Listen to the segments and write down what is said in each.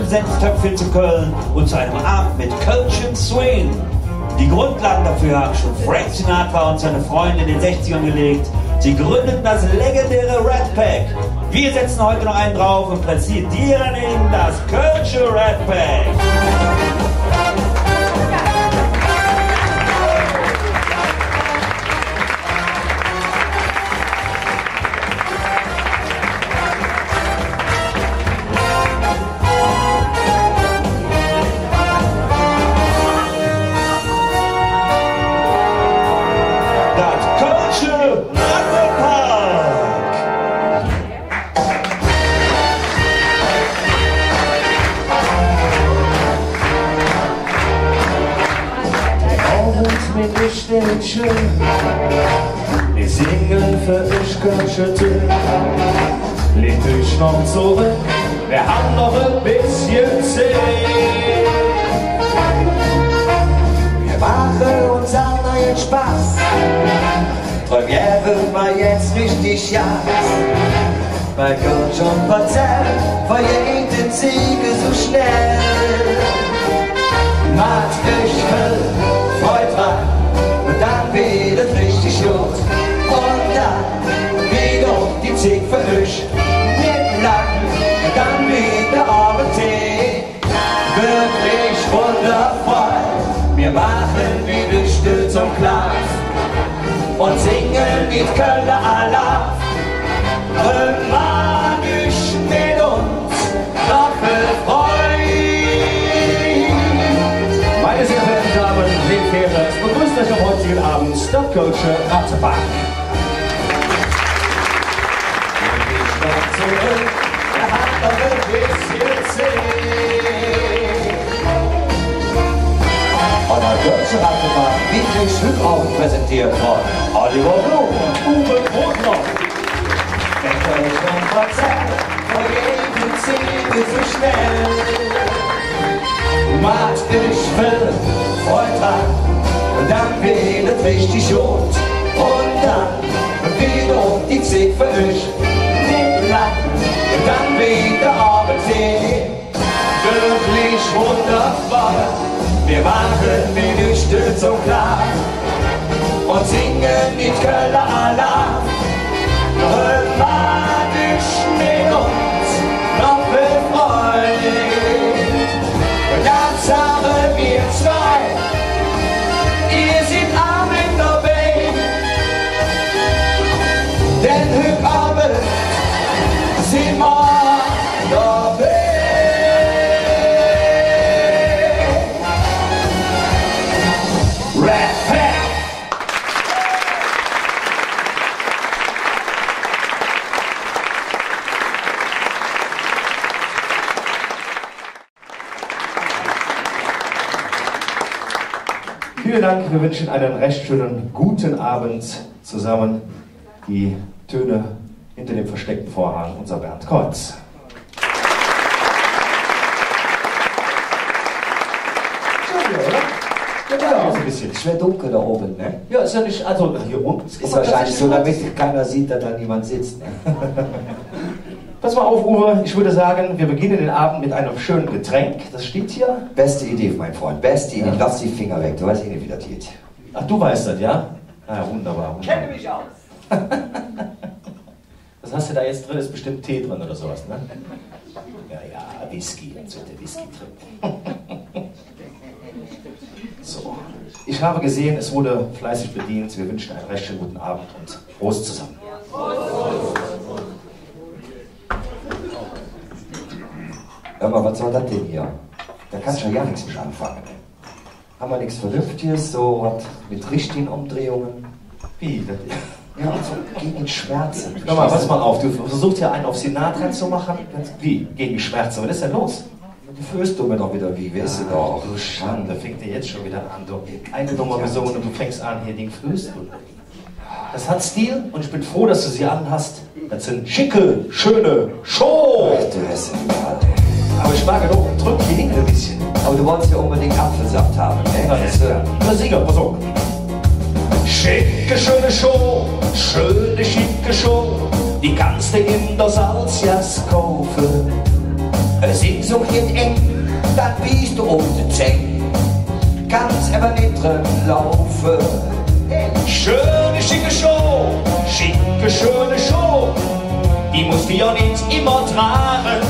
Senftöpfchen zu Köln und zu einem Abend mit Kölschen Swing. Die Grundlagen dafür haben schon Frank Sinatra und seine Freunde in den 60ern gelegt. Sie gründeten das legendäre Rat Pack. Wir setzen heute noch einen drauf und präsentieren Ihnen das Kölsche Rat Pack. Wir singen für euch Kölsche Tür. Lehnt euch noch zurück, wir haben noch ein bisschen Zeit. Wir machen uns einen neuen Spaß. Träum wird mal jetzt richtig Jas. Bei Kölsch und Parzell verjährt den Siege so schnell. Macht euch voll, freut rein. Und dann wird es richtig los. Und dann wieder die Zieg für euch nicht lang. Und dann wieder Abendtee. Wirklich wundervoll. Wir machen wie Lüchte zum Glas und singen mit Kölner Alarm. Magisch mit uns noch befreut. Meine sehr verehrten Damen und Herren, es begrüßt euch am heutigen Abend der Kölsche Rat Pack. Wir haben noch ein bisschen Zeit. Und der Kölsche Rat Pack wie Schwimmaufend präsentiert worden. Oliver Blum und Uwe Brotner. Der Kölsch und Parzell verjährt Ziege so schnell. Macht dich voll, freut dran. Und dann wird es richtig rot. Und dann wieder die Zieg für euch nicht lang. Und dann wieder Abendtee. Wirklich wundervoll. Wir machen die Lüchte zum Klar und singen mit Kölner Alarm. Magisch mit uns noch befreut. Dann sagen wir zwei, ihr seid Abend dabei. Denn heute Abend sind wir dabei. Rat Pack! Vielen Dank, wir wünschen einen recht schönen guten Abend zusammen. Die Töne hinter dem versteckten Vorhang, unser Bernd Kreuz. Schön hier, oder? Ja, so ein bisschen. Es wird dunkel da oben, ne? Ja, ist ja nicht, also hier unten. Ist wahrscheinlich so, damit keiner sieht, dass da niemand sitzt. Ne? Pass mal auf, Uwe, ich würde sagen, wir beginnen den Abend mit einem schönen Getränk. Das steht hier. Beste Idee, mein Freund, beste Idee. Lass die Finger weg, du weißt eh nicht, wie das geht. Ach, du weißt das, ja? Ah, ja, wunderbar. Ich kenne mich aus. Was hast du da jetzt drin? Ist bestimmt Tee drin oder sowas, ne? Ja, ja, Whisky, jetzt wird der Whisky trinken. So, ich habe gesehen, es wurde fleißig bedient. Wir wünschen einen recht schönen guten Abend und Prost zusammen. Hör mal, was soll das denn hier? Da kannst du ja gar nichts mit anfangen. Ne? Haben wir nichts Vernünftiges, so was mit richtigen Umdrehungen? Wie? Ja, so gegen Schmerzen. Hör mal, pass mal auf, du versuchst ja einen auf Sinatra zu machen. Wie? Gegen Schmerzen? Was ist denn los? Du fühlst du mir doch wieder wie, weißt du doch. Du Schande, fängt dir jetzt schon wieder an. Du eine Nummer gesungen und du fängst an, hier den fühlst du. Das hat Stil und ich bin froh, dass du sie anhast. Das sind schicke, schöne Show. Ach, du hast ja. Aber ich mag doch, drück die Dinge ein bisschen. Aber du wolltest ja unbedingt Apfelsaft haben, ne? Na, jetzt, na Sieger, pass auf. Schicke, schöne Show, schöne, schicke Show, die kannst du in der Salzjas kaufen. Sitzung wird eng, dann bist du um den Zeng. Kannst aber nicht drin laufen. Schöne, schicke Show, schicke, schöne Show, die musst du ja nicht immer tragen.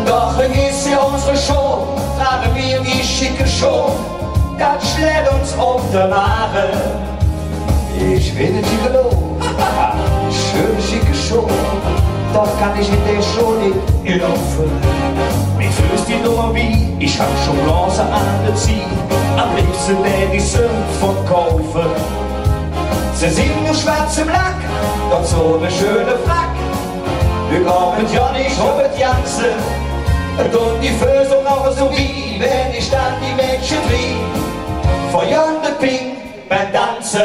Doch ist ja unsere Show, tragen wir die schicke Show, das schlägt uns um den Magen. Ich bin ein Gigolo, schöne schicke Show, doch kann ich in der Show nicht laufen. Mir fühlst die Nummer wie, ich hab schon Bronze angeziehen, am liebsten wär ich sie verkaufen. Sie sind nur schwarz im Lack, doch so eine schöne Frack. Wir kommen ja nicht um das Ganze, und die Fösung auch so wie, wenn ich dann die Mädchen trieb, vor yonder Ping beim Tanzen.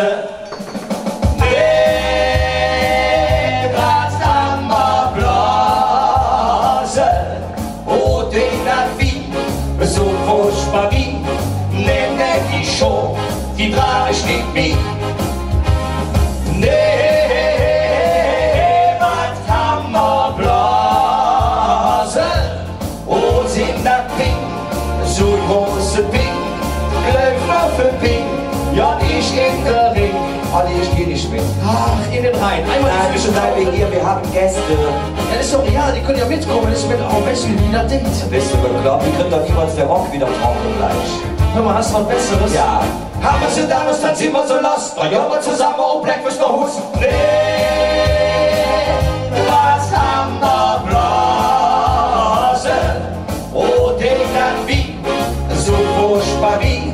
So furchtbar wie, nenne die Show, die trage ich nicht mit. Nee, was kann man blasen? Oh, sind das Ping, so große Ping, läuft für Ping, ja nicht in der Ring. Ali, ich geh nicht mit. Ach, in den Rhein, einmal Nein, zwischen wegen hier, wir haben Gäste. Ja, das ist doch real, die können ja mitkommen, das ist mit auch besser wie jeder denkt. Bist du bekloppt, wie kriegt doch niemals der Rock wieder trocken gleich? Hör mal, hast du was Besseres? Ja. Haben wir sie damals, dann sind wir so lost. Drei Jahre zusammen und Breakfast noch Hus. Nee, was haben wir blasen? Oh, den dann wie, so furchtbar wie.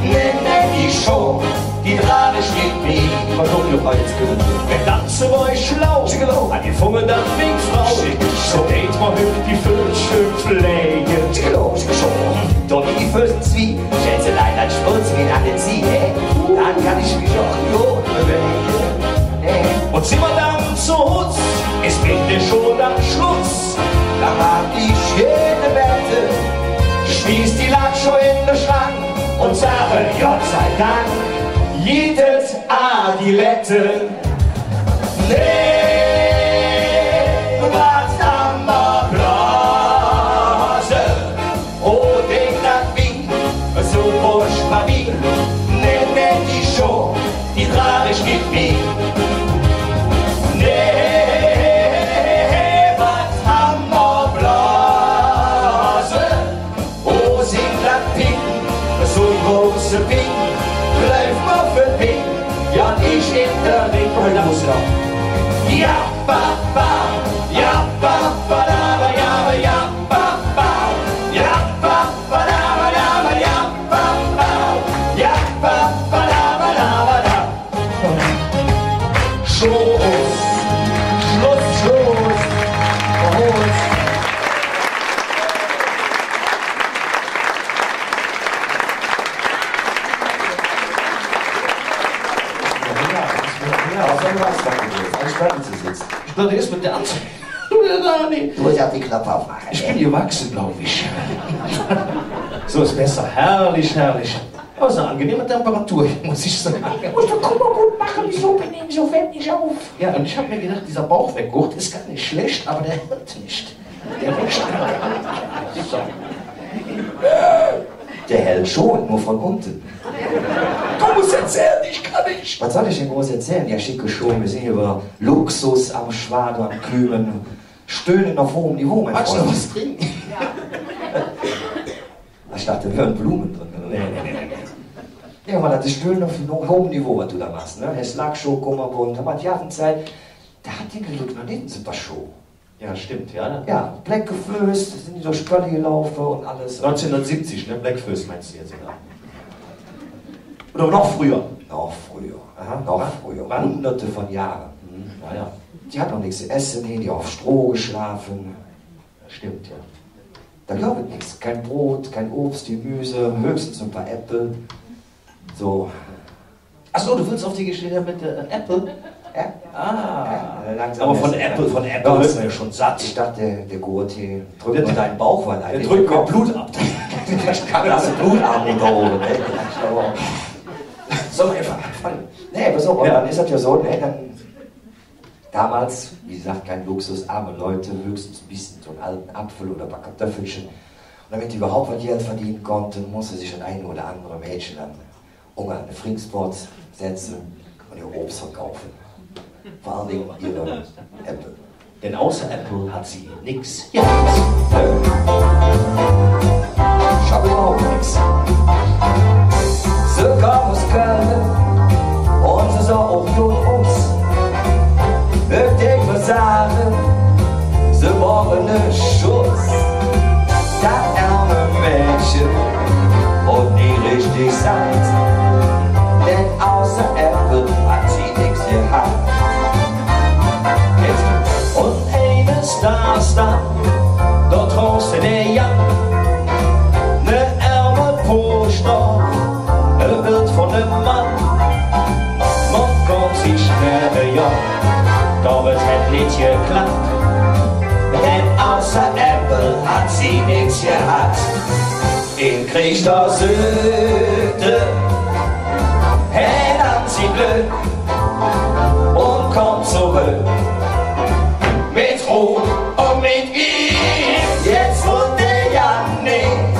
Nenne die Show, die trage ich nicht mit. Was doch noch jetzt gehört? Wenn Tanzen war ich schlau, an die Funge dann wegen Frau. So geht man hübsch die Vögel pflegen. Doch die Füßen zwie, schätze leider Spurz wie an den Sie, dann kann ich mich auch gut bewegen. Und sind wir dann zu Hutz, ist bitte schon am Schluss. Da mach ich jede Wette, schließ die Lackshow in den Schrank und sage Gott sei Dank, jedes Adilette. Nee, was haben wir blasen? Oh, den dann wie, so furchtbar wie. Nenne die Show, die trage ich nicht mit. Nee, was haben wir blasen? Oh, sind das Ping, so große Ping. Bleib mal für Ping, ja nicht in der Ring. Ja, ba, ba, ja, ba, ba, da, ba, ja, ba, ja, ba, ba, ja, ba, ba, da, ba, da, ba, ja, ba, ba, ja, ba, ba, da, ba, da, ba, da. Schluss, Schluss, Schluss, Schluss. Ich dachte erst mit der Anzeige. Du musst ja die Klappe aufmachen. Ich bin gewachsen, glaube ich. So ist besser. Herrlich, herrlich. Aber es ist eine angenehme Temperatur, muss ich sagen. Ich muss doch Kummer gut machen, wieso bin ich so fertig auf? Ja, und ich habe mir gedacht, dieser Bauchweggurt ist gar nicht schlecht, aber der hält nicht. Der rutscht immer. So. Der hält schon, nur von unten. Du musst erzählen, ich kann nicht. Was soll ich denn groß erzählen? Ja, schicke Show, wir sind hier über Luxus am Schwadern, Kümen, stöhnen auf hohem Niveau, mein Magst du Freund. noch was trinken? Ich dachte, wir hören Blumen drin. Nee. Ja, aber das ist Stöhnen auf hohem Niveau, was du da machst. Ne? Herr Slagshow, Kummerbund, da war die Jahrenzeit, da hat die gelitten, da hinten sind das Show. Ja, stimmt, ja. Ne? Ja, Blackfist, sind die durch Spölle gelaufen und alles. 1970, ne? Blackfist meinst du jetzt, oder? Oder noch früher? Noch früher. Aha, noch früher. Wann? Hunderte von Jahren. Ja, ja. Die hat noch nichts zu essen, die auf Stroh geschlafen. Stimmt, ja. Da glaube ich nichts. Kein Brot, kein Obst, Gemüse, höchstens ein paar Äpfel. So. Achso, du willst auf die Geschichte mit Apple? Ja. Aber von Apple wird man ja schon satt. Ich dachte, der Gurt hier drückt mir deinen Bauch rein. Der drückt mir Blut ab. Ich kann das Blutarm da oben. Soll man einfach anfangen? Nee, pass auf, dann ist das ja so, nee, Damals, wie gesagt, kein Luxus, arme Leute, höchstens ein bisschen so einen alten Apfel oder ein paar Kartoffelchen. Und damit die überhaupt was Geld verdienen konnten, musste sich ein oder andere Mädchen an Hunger an den Frinksport setzen und ihr Obst verkaufen. Vor allen Dingen ihre Äpfel. Denn außer Apple hat sie nix. Ja. Ich habe überhaupt nichts. Sie kam aus Köln und sie sah auch gut aus. Mögt ich was sagen, sie brauchen einen Schuss. Das arme Mädchen und nie richtig satt, denn außer Apple hat sie nichts gehabt. Und eines Tages dann, dort draußen der Jan, ne arme Poster, wird von dem Mann, man kommt sich schnell, ja, doch es hat nicht geklappt, denn außer Apple hat sie nichts gehabt. Ihn kriegt er Süde, hat sie Glück und kommt zurück. Mit Ruhe und mit ihm, jetzt wird der Jan nicht,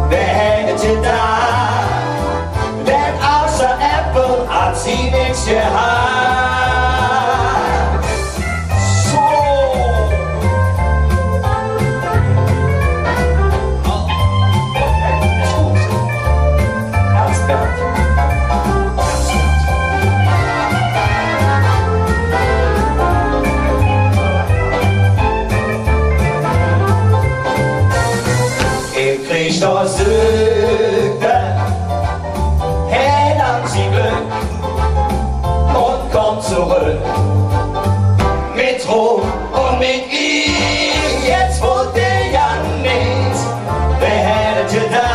wer hätte da? Denn außer Apple hat sie nichts gehabt. So. Oh. Ist gut. Ernstbert. Ich doch Süde, hat sie Glück und kommt zurück mit Ruhe und mit ihm. Jetzt wohnt der Jan nicht, wer hätte da?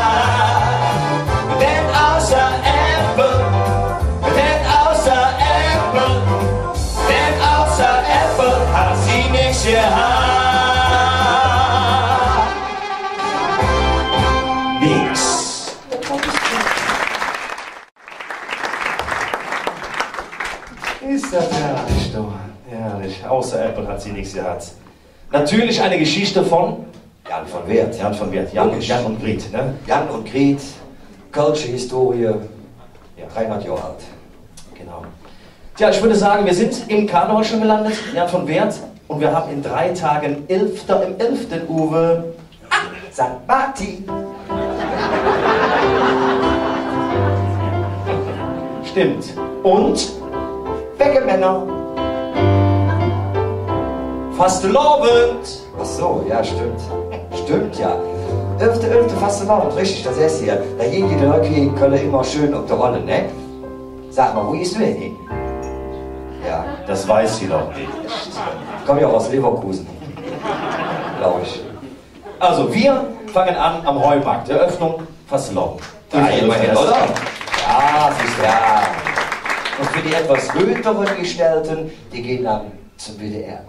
Denn außer Apple, hat sie nichts gehabt. Ist das herrlich, du. Herrlich. Außer Apple hat sie nichts gehabt. Natürlich eine Geschichte von Jan von Wert. Jan von Wert. Jan und Griet, ne? Jan und Griet, kölsche Historie, Ja. 300 Jahre alt. Genau. Tja, ich würde sagen, wir sind im Karneval schon gelandet, Jan von Wert, und wir haben in 3 Tagen im 11. Uwe St. Martin. Stimmt. Und Wegemänner. Fastelovend. Ach so, ja, stimmt. Stimmt, ja. 11. Fastelovend, richtig, das ist hier. Da gehen die Leute in Köln immer schön auf der Rolle, ne? Sag mal, wo gehst du denn hin? Ja, Das weiß sie doch nicht. komm ja auch aus Leverkusen. Glaube ich. Also, wir fangen an am Heumarkt. Eröffnung Fastelovend. Ja, immerhin, oder? Ja, siehst du, ja. Und für die etwas röteren Gestellten, die gehen dann zum WDR.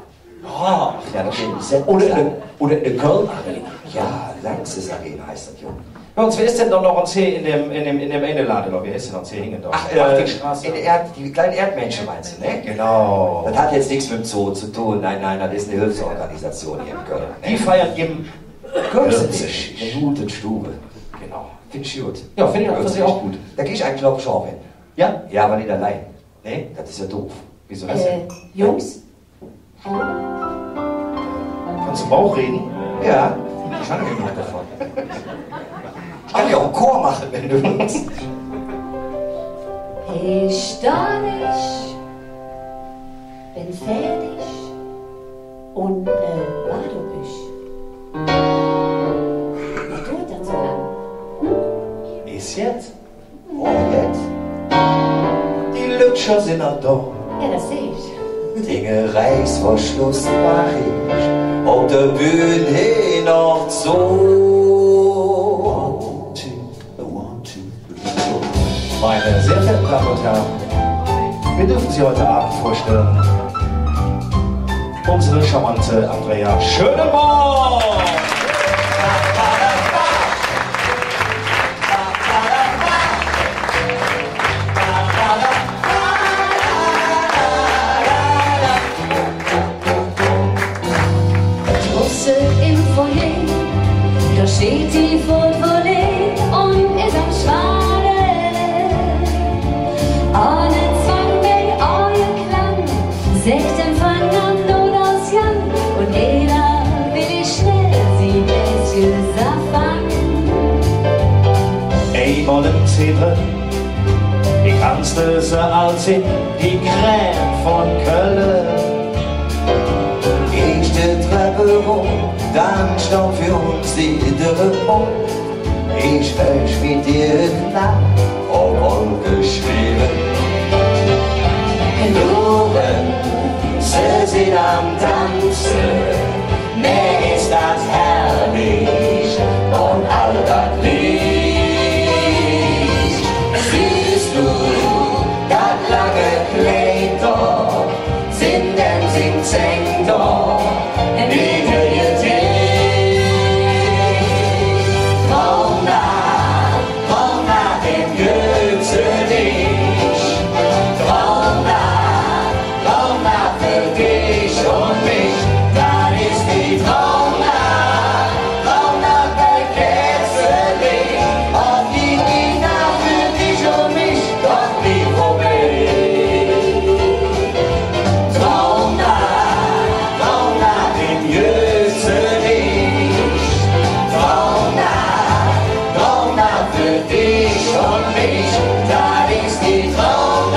Oh, Ja, das steht oder in der Köln Arena. Ja, Lanxess Arena heißt das, Junge. Bei uns, wer ist denn doch noch uns hier in dem Innenladen? Wer ist denn uns hier hingen? Ach, die Straße. die kleinen Erdmännchen meinst du, ne? Genau. Das hat jetzt nichts mit dem Zoo zu tun. Nein, das ist eine Hilfsorganisation hier in Köln. Die feiern im Kürzlich. Eine gute Stube. Genau. Finde ich gut. Ja, finde ich auch gut. Da gehe ich eigentlich auch schon hin. Ja? Ja, aber nicht allein. Ne? Das ist ja doof. Wieso das denn? Jungs? Kannst du Bauch reden? Ja, ich habe genug davon. Ich kann ja auch einen Chor machen, wenn du willst. Ich da nicht, bin fertig und warte ich. Was tut das so lang? Ist jetzt? Oh, jetzt? Die Lutscher sind auch da. Ja, das sehe ich. Dinge Reißverschluss mach ich auf der Bühne noch so. Meine sehr verehrten Damen und Herren, wir dürfen Sie heute Abend vorstellen, unsere charmante Andrea Schöneborn. einmal im Zebra. Die kannst du so aussehen, die Creme von Köln. Erste Treppe hoch, dann stand für uns die Dürre hoch. Ich welch mit dir knapp auf Wolke schweben. Loren, sie sind am Tanzen, mir ist das herrlich und all das Licht. Siehst du, das lange Kleid dort, sind dort, wie wir hier sind. Traum nach dem Götzenich, Traum nach für dich und mich, das ist die Traum nach der Kerzenlicht, und die nach für dich und mich, doch nie vorbei. Traum nach dem Götzenich, Traum nach für dich und mich, das ist die Traum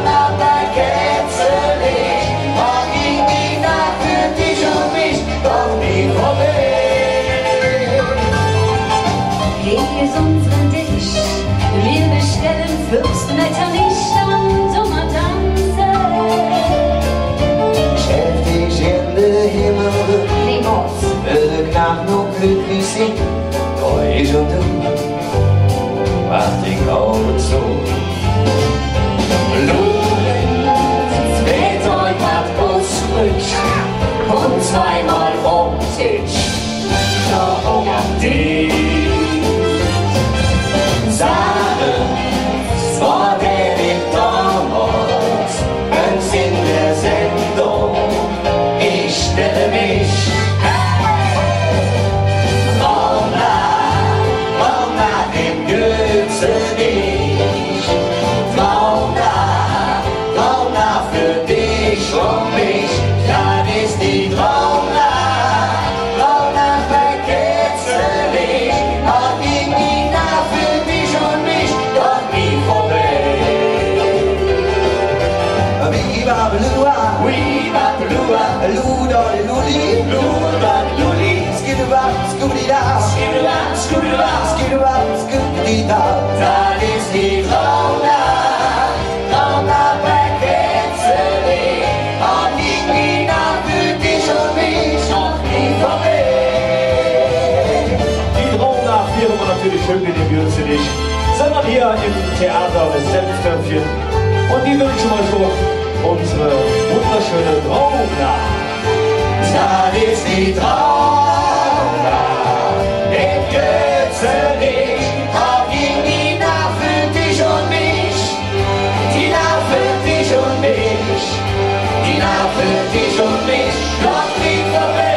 nach der Kerzenlicht, und die nach für dich und mich, doch nie vorbei. Hier ist unsere Tisch, wir bestellen Fürstenmetternich am Sommertanze. Stell dich in den Himmel, Lemos, würde knapp nur glücklich sein, doch ich und du, mach die Augen zu. Lorenz, dreht euch macht Bus rück und zweimal rumtitsch. Da um dich sagen, es war der damals, ganz in der Sendung, ich stelle mich Traum nach dem Götzenich, Traum nach für dich und mich, das ist die Traum nach der Kerzenlicht, und die nach für dich und mich, doch nie vorbei. Viva Blua, Luda Luli, Skidubab, Skubida, Skidubab, Skubida. Das ist die Traum nach der Kerzenlicht, und die nach für dich und mich, doch nie vorbei. Die Traum nach wären wir natürlich schön mit dem Götzenich, sondern hier im Theater des Senfköpfchen. Und die wünschen euch so unsere wunderschöne Traum nach. Das ist die Traum nach dem Götzenich, und die nach für dich und mich, die nach für dich und mich, die nach für dich und mich, doch nie vorbei.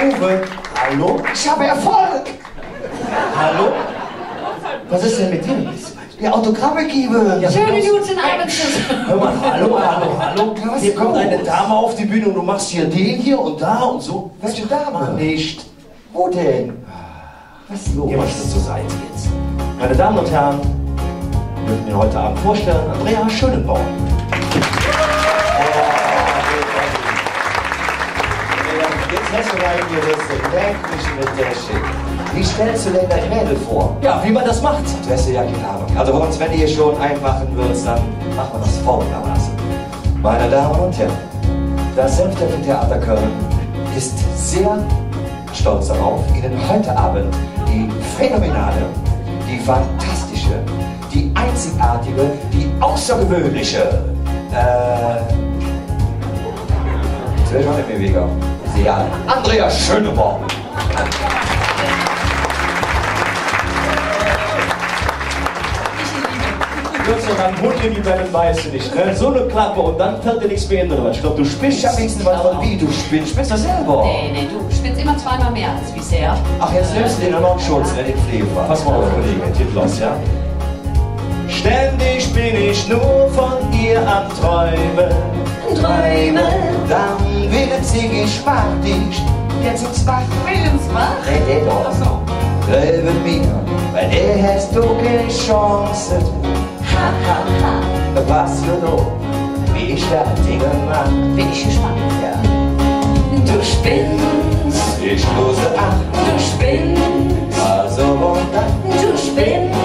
Uwe, hallo? Ich habe Erfolg! Hallo? Was ist denn mit dir? Ja, Autogramme geben! Ja, schönen guten Abend zusammen. Hör mal, hallo. Hier kommt eine Dame auf die Bühne und du machst hier den hier und da und so. welche Dame? Mach nicht. Wo denn? Was ist los? Geh mal zur Seite jetzt. Meine Damen und Herren, wir dürfen Ihnen heute Abend vorstellen, Andrea Schönenbaum. Jetzt hast du reingerissen, leck mich mit der Shit. Wie stellst du denn dein Mädel vor? Ja, wie man das macht. Du hast ja keine Ahnung. Also bei uns, wenn du hier schon einmachen willst, dann machen wir das folgendermaßen. Meine Damen und Herren, das Senfköpfchen-Theater Köln ist sehr stolz darauf, Ihnen heute Abend die phänomenale, die fantastische, die einzigartige, die außergewöhnliche, das wäre schon nicht mehr weniger. Ja, Andrea Schönenbaum. Gott sei Dank, Hunde wie Bellen weißt du nicht, ne? So eine Klappe und dann fällt dir nichts mehr hin, oder was? Ich glaube, du spinnst. Ich hab wenigstens was von wie, du spinnst. Spinnst du selber? Nee, du spinnst immer zweimal mehr als bisher. Ach, jetzt nimmst du den Nordschutz, der den Pflegefahr. Pass mal auf, Kollege, geht los, ja? Ständig bin ich nur von ihr am Träumen. Dann will sie gespart dich. Jetzt ins Bach. Willenswach? Rede doch. Ach so. Glaube mir, bei der hast du keine Chance. Ha, ha, ha. Was du noch, wie ich da Dinge mach. Bin ich gespannt. Ja. Du spinnst, Ich lose ab, du spinnst, also und dann. du spinnst.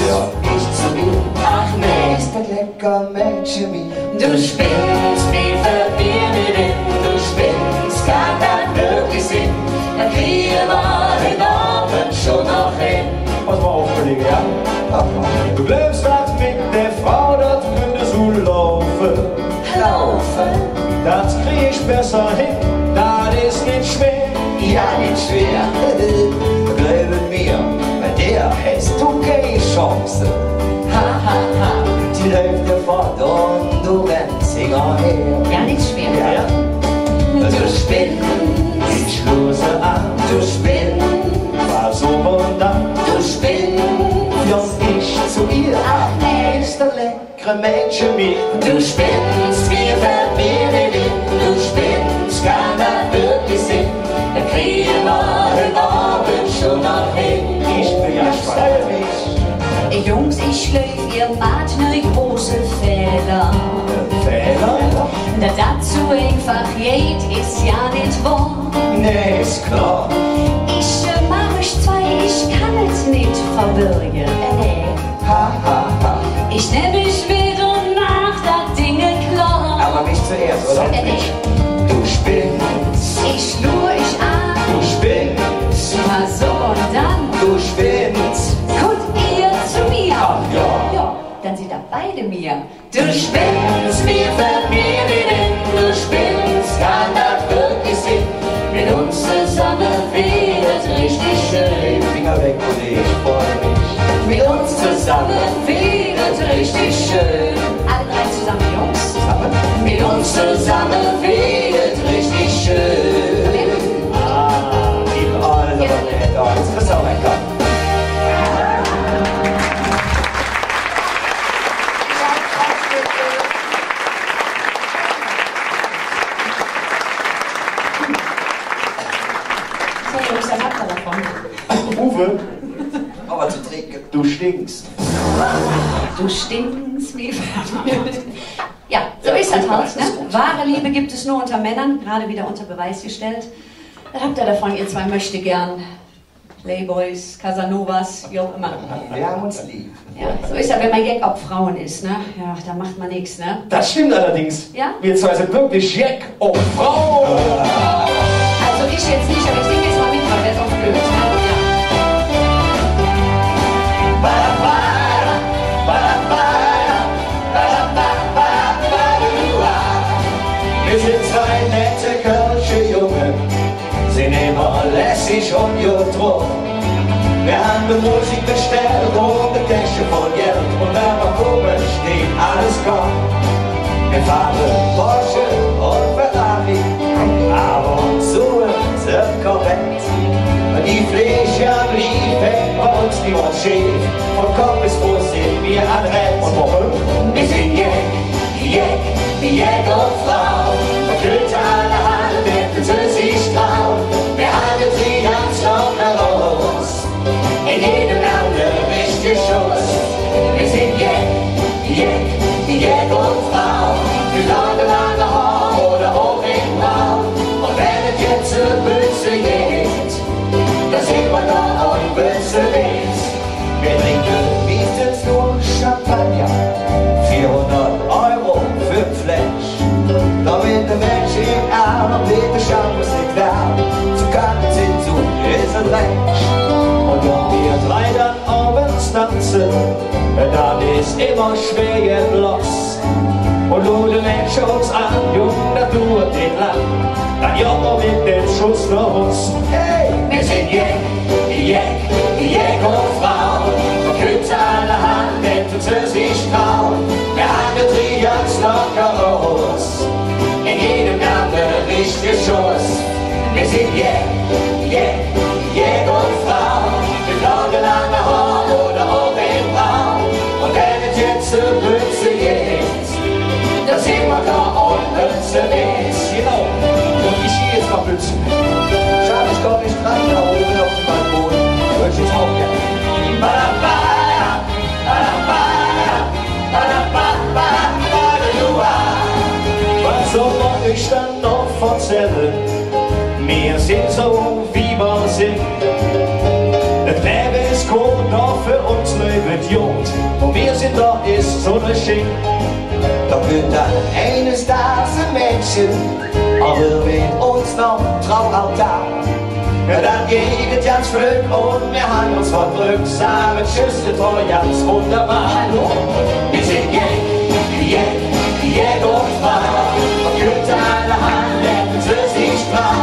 Ja, ich zu mir. Ach nee, Ist das lecker Mädchen mir. du spinnst, wie verbindet denn? Du spinnst, kann das wirklich Sinn? Dann kriegen wir den Abend schon noch hin. Pass mal auf, Kollege, ja? Ach, Du glaubst, was mit der Frau dort könnte so laufen. Laufen, Das krieg ich besser hin, das ist nicht schwer. ja, nicht schwer. Glaube mir, bei der hast du keine Chance. ha, ha, ha. Die läuft dir fort und du rennst hinterher. Ja, nicht schwer. Ja, Du spinnst, Ich lose an, du spinnst, war so und dann. du spinnst. ja, ich zu ihr. Ach nee, Ist der leckere Mädchen mir. du spinnst, wir verbinden ihn. Du spinnst, kann das wirklich Sinn? Dann kriegen wir den Abend schon noch hin. Ich bin ja Freue spannend. mich. Jungs, ich löf, ihr macht ne große Fehler. Fehler? Da dazu einfach geht, ist ja nicht wahr. Nee, ist klar. Ich mach mich zwei, ich kann es nicht verbürgen. Nee. Ha, ha, ha. Ich nehm mich mit und mach da Dinge klar. Aber mich zuerst, oder? Nee. Du spinnst, Ich lur ich an, du spinnst, mal so und dann du spinnst. kommt ihr zu mir. Ach ja. Ja, dann sind da beide mir. Du spinnst, wir verbinden, du spinnst, kann das wirklich Sinn? Mit uns zusammen wird richtig schön. Finger weg, Kollege, ich freue mich. Mit uns zusammen wird richtig schön. Alle drei zusammen, Jungs. Zusammen? Mit uns zusammen wird richtig schön. Oh, das ist aber nett. Oh, jetzt bist du auch lecker. So, Jungs, dann habt ihr davon. Uwe, Aber zu trinken. du stinkst. Du stinkst wie verrückt. Ja, so ist das halt. Ne? Wahre Liebe gibt es nur unter Männern, gerade wieder unter Beweis gestellt. Was habt ihr davon, ihr zwei möchte gern? Playboys, Casanovas, wie auch immer. Wir haben uns lieb. Ja, so ist ja, wenn man Jack auf Frauen ist, ne? Ja, da macht man nichts, ne? Das stimmt allerdings. Ja? Wir zwei sind wirklich Jack und Frau. Also ich jetzt nicht, aber ich denke jetzt mal mit, weil der ist auch blöd, ne? Wir sind zwei nette Kölsche Jungen, sind immer lässig und gut drauf. Wir haben die Musik bestellt und die Tasche voll Geld. Und wenn wir oben stehen, alles kommt. Wir fahren Porsche und Ferrari, aber zu uns korrekt. Die Fläche am Lief hängt bei uns niemand schief. Von Kopf bis Fuß sind wir adrett. Und warum? Wir sind Jack und Frau. Verkühlt alle Hand, wenn sie sich trauen. Wir halten sie ganz locker raus. In jedem Lande richtig Schuss. Wir sind Jack und Frau. Für lange Haar oder hoch im Bau. Und wenn es jetzt zur Büchse geht, da sind wir noch und böse Witz. Wir trinken meistens nur Champagner. 400 € für Flash. Damit der Mensch im Arm mit der Chance nicht klar. Zu kalt sind zu, ist ein Recht. Und wenn wir drei dann abends tanzen, dann ist immer schwer los. Und du den Mensch uns an, Jung, da tut den lang. Dann jammern mit dem Schuss nach uns. Hey, Wir sind Jack und Frau. Verkürt alle Hand, wenn du zu sich traust. Schuss. Wir sind Jäger und Frau, mit langen Haar oder auch im Braun. Und wenn es jetzt eine Mütze geht, dann sind wir da und Mütze mit. Genau. Und ich gehe jetzt mal Mütze mit. Schade, ich komm nicht dran, da oben auf dem Balkon. Würde ich jetzt auch gerne. Was soll man euch dann noch erzählen? Wir sind so, wie wir sind. Das Leben ist gut, doch für uns nicht Jod. Und wir sind da, ist so eine Schick. Da wird dann eines Tages ein Mädchen, aber mit uns noch Traualtar. Ja, dann geht es ganz Glück und wir haben uns verdrückt, sagen Tschüss, treu, ganz wunderbar. Hallo, wir sind Jäger und Frau, und Güte alle Hand, lecken sie sich Frau.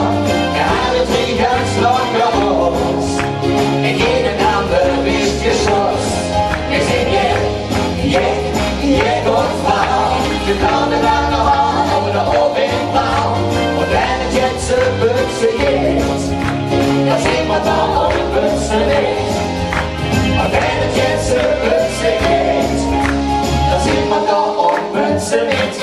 Wir haben die ganz locker aus, in jedem Namen wisst ihr Schuss. Wir sind Jäger und Frau, wir blauen lange Haar oder oben braun. Und wenn es jetzt eine Büchse geht, da sind wir da und Büchse mit. Und wenn es jetzt eine Büchse geht, da sind wir da und Büchse mit.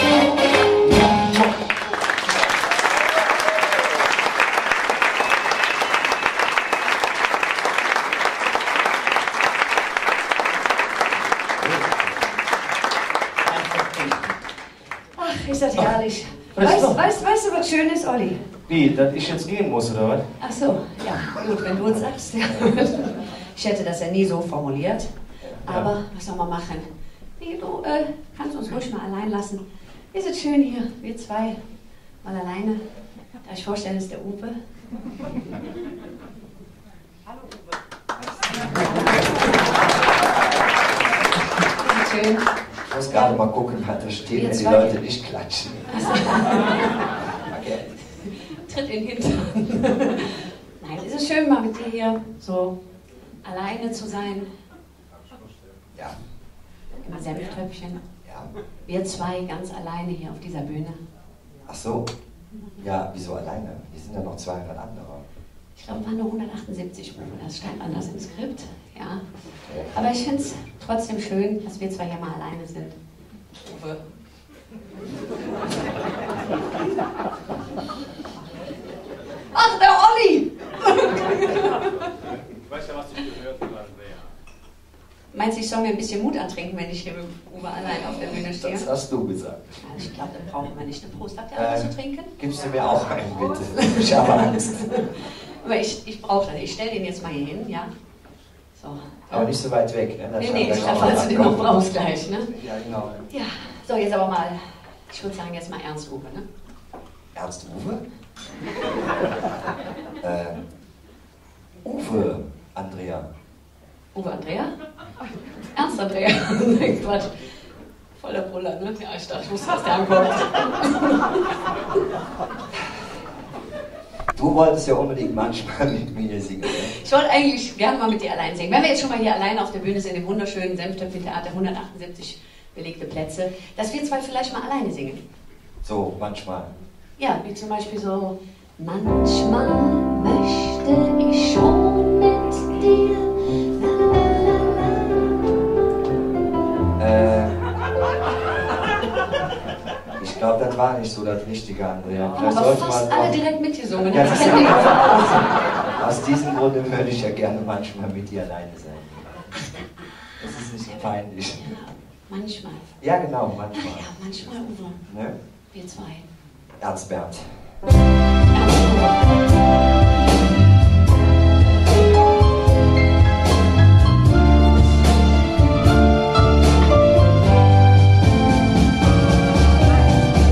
Ach, ist das herrlich. Weißt du, was schön ist, Olli? Wie, dass ich jetzt gehen muss, oder was? Ach so, ja, gut, wenn du es sagst. Ja. Ich hätte das ja nie so formuliert. Aber was soll man machen? Nee, du kannst uns ruhig mal allein lassen. Ist es schön hier, wir zwei, mal alleine. Darf ich vorstellen, das ist der Uwe. Hallo Uwe. Schön. Ich muss gerade mal gucken, was da steht, wenn die Leute nicht klatschen. Okay. Tritt in den Hintern. Nein, es ist schön, mal mit dir hier so alleine zu sein. Ja. Immer Senftöpfchen. Ja. Wir zwei ganz alleine hier auf dieser Bühne. Ach so. Ja, wieso alleine? Hier sind ja noch 200 andere. Ich glaube, es waren nur 178 Uwe. Das stand anders im Skript. Ja. Aber ich finde es trotzdem schön, dass wir zwei hier mal alleine sind. Uwe. Ach, der Olli! Ich weiß ja, was ich gehört habe, Andrea. Meinst du, ich soll mir ein bisschen Mut antrinken, wenn ich hier mit Uwe allein auf der Bühne stehe? Das hast du gesagt. Ja, ich glaube, dann brauchen wir nicht eine Prost. Habt ihr alles zu trinken? Gibst du mir auch einen, bitte? Ich habe Angst. Aber ich brauche das. Ich stelle den jetzt mal hier hin, ja? So. Aber nicht so weit weg, ne? Nee, falls du den noch brauchst gleich, ne? Ja, genau. Ja, so jetzt aber mal, ich würde sagen, jetzt mal ernst, Uwe, ne? Ernst Uwe? Uwe, Andrea. Uwe Andrea? Ernst Andrea? Quatsch. Voller Brüller, ne? Ja, ich dachte, ich wusste, was der ankommt. Du wolltest ja unbedingt manchmal mit mir singen, ne? Ich wollte eigentlich gerne mal mit dir allein singen. Wenn wir jetzt schon mal hier alleine auf der Bühne sind, im wunderschönen Senftöpfchen-Theater, 178 belegte Plätze, dass wir zwei vielleicht mal alleine singen. So, manchmal. Ja, wie zum Beispiel so: Manchmal möchte ich schon mit dir. Ich glaube, das war nicht so das Richtige, Andrea. Haben aber fast alle direkt mitgesungen. Ja, Das kennt ihr aus. aus diesem Grunde würde ich ja gerne manchmal mit dir alleine sein. Das ist nicht so peinlich. Ja, manchmal. Ja, genau, Ach manchmal. ja, manchmal, Uwe. Ne? Wir zwei. Ernst Bernd.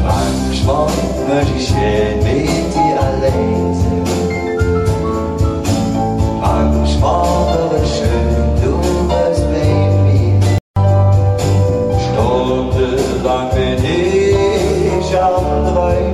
Manchmal möchte ich gern mit dir allein sein. Manchmal wäre es schön, du wärst bei mir. Stundenlang bin ich am Träumen.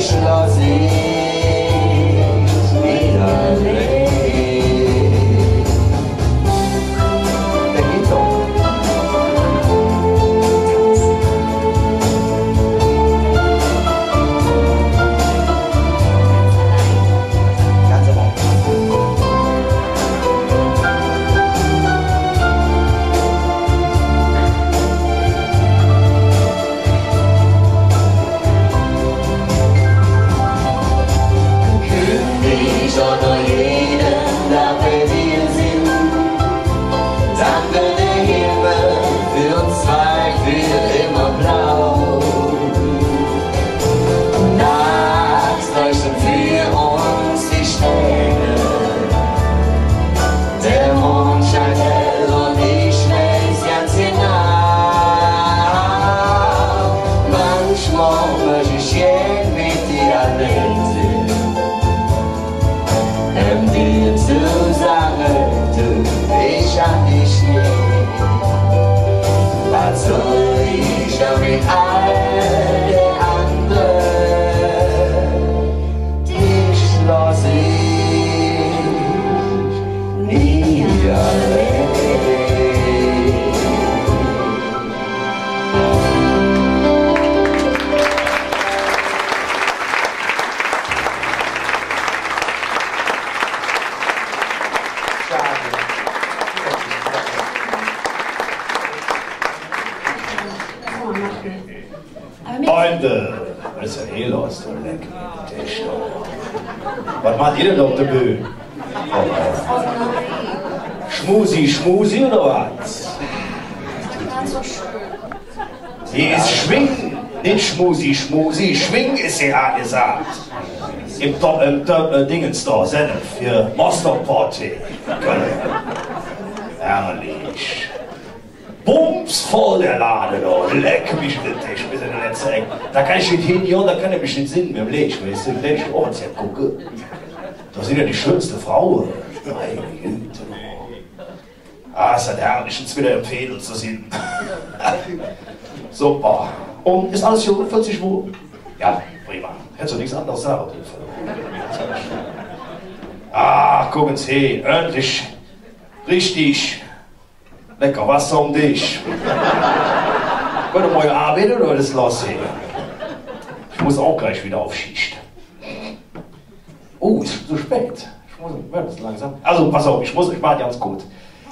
dich lass ich wieder leben. Der geht doch. Ganz allein. Oder jeden, dafür wir sind, danke der Himmel für uns zwei, für immer blau. Nachts leuchten für uns die Sterne, der Mond scheint hell und ich schmelz ganz genau. Manchmal möchte ich jeden mit dir allein sein. Dir zu sagen, du, ich hab dich lieb. Was soll ich auch mit all den anderen? Dich lass ich nie allein. Freunde, was ist denn hier los, du Leck? Was macht ihr denn auf der Bühne? Schmusi, Schmusi oder was? Sie ist Schwing, nicht Schmusi, Schmusi. Schwing ist sie angesagt. Im Dingens da, Sennef, für Mostock-Party. Herrlich. Bums voll der Laden, da. Leck mich mit Tisch bis in den letzten Eck. Da kann ich nicht hin, ja, da kann ich mich nicht singen mit dem Lech, weißt du, im Lech Ortsheft gucke. Da sind ja die schönste Frauen. Meine Güte. Ah, ist halt herrlich, jetzt wieder im Fädel zu singen. Super. Und ist alles hier 40 Uhr? Ja, prima. Hättest du nichts anderes sagen. Ah, gucken Sie, endlich. Richtig. Lecker Wasser um dich. Wollt ihr mal arbeiten oder das lassen? Ich muss auch gleich wieder auf Schicht. Oh, ist so spät. Ich muss langsam. Also, pass auf, ich mache ganz gut.